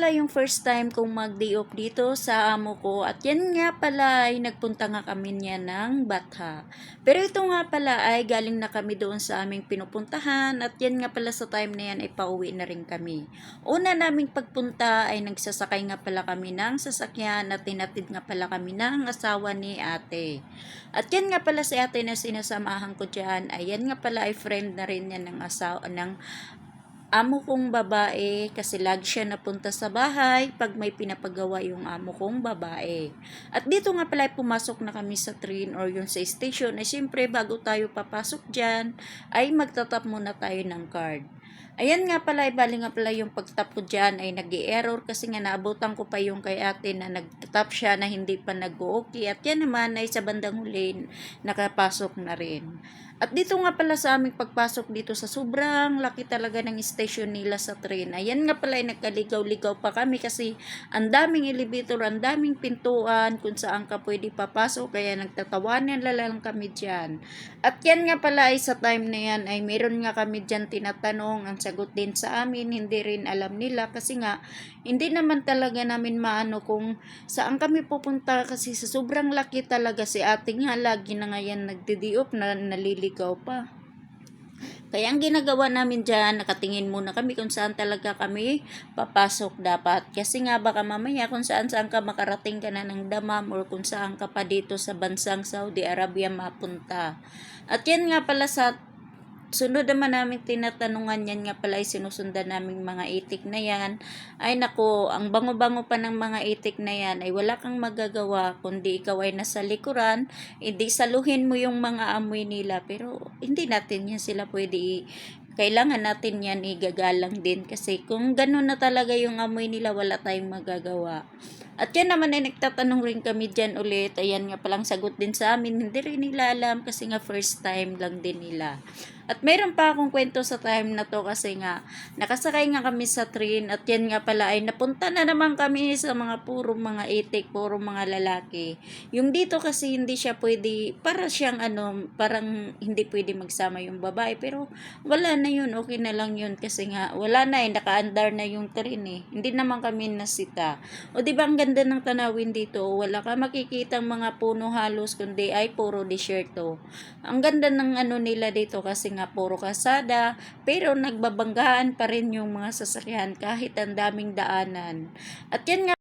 pala yung first time kong mag-day off dito sa amo ko at yan nga pala ay nagpunta nga kami niya ng Batha. Pero ito nga pala ay galing na kami doon sa aming pinupuntahan at yan nga pala sa time na yan ay pauwi na rin kami. Una naming pagpunta ay nagsasakay nga pala kami ng sasakyan at tinatid nga pala kami ng asawa ni ate. At yan nga pala si ate na sinasamahan ko dyan ay yan nga pala ay friend na rin yan ng asawa ng amo kong babae kasi lagi siya napunta sa bahay pag may pinapagawa yung amo kong babae. At dito nga pala pumasok na kami sa train or yung sa station ay siyempre bago tayo papasok dyan ay magtatap muna tayo ng card. Ayan nga pala, bali nga pala yung pagtap ko dyan ay nag-i-error kasi nga naabutan ko pa yung kay ate na nag-tap siya na hindi pa nag-okay. At yan naman ay sa bandang huli nakapasok na rin. At dito nga pala sa aming pagpasok dito sa sobrang laki talaga ng station nila sa train. Ayan nga pala ay nagkaligaw-ligaw pa kami kasi ang daming elevator, ang daming pintuan kung saan ka pwede papasok. Kaya nagtatawanan lang kami dyan. At yan nga pala ay sa time na yan ay meron nga kami dyan tinatanong. Ang sagot din sa amin, hindi rin alam nila kasi nga hindi naman talaga namin maano kung saan kami pupunta kasi sa sobrang laki talaga si ate nga lagi na ngayon nagdidiop na naliligaw pa. Kaya ang ginagawa namin dyan, nakatingin muna kami kung saan talaga kami papasok dapat. Kasi nga baka mamaya kung saan ka makarating ka na ng Damam or kung saan ka pa dito sa bansang Saudi Arabia mapunta. At yan nga pala sa sunod naman namin tinatanungan yan nga pala ay sinusundan naming mga itik na yan. Ay nako, ang bango-bango pa ng mga itik na yan ay wala kang magagawa kundi ikaw ay nasa likuran, hindi saluhin mo yung mga amoy nila pero hindi natin yan sila pwede kailangan natin yan igagalang din kasi kung gano'n na talaga yung amoy nila wala tayong magagawa. At yan naman ay nagtatanong rin kami dyan ulit. Ayan nga palang sagot din sa amin. Hindi rin nila alam kasi nga first time lang din nila. At meron pa akong kwento sa time na to kasi nga nakasakay nga kami sa train at yan nga pala ay napunta na naman kami sa mga puro mga itik, puro mga lalaki. Yung dito kasi hindi siya pwede, para siyang parang hindi pwede magsama yung babae pero wala na yun, okay na lang yun kasi nga wala na naka-andar na yung train Hindi naman kami nasita. O di ba ang ganda ng tanawin dito, wala ka makikitang mga puno halos kundi ay puro desierto. Ang ganda ng nila dito kasi nga puro kasada pero nagbabanggaan pa rin yung mga sasakyan kahit ang daming daanan. At yan nga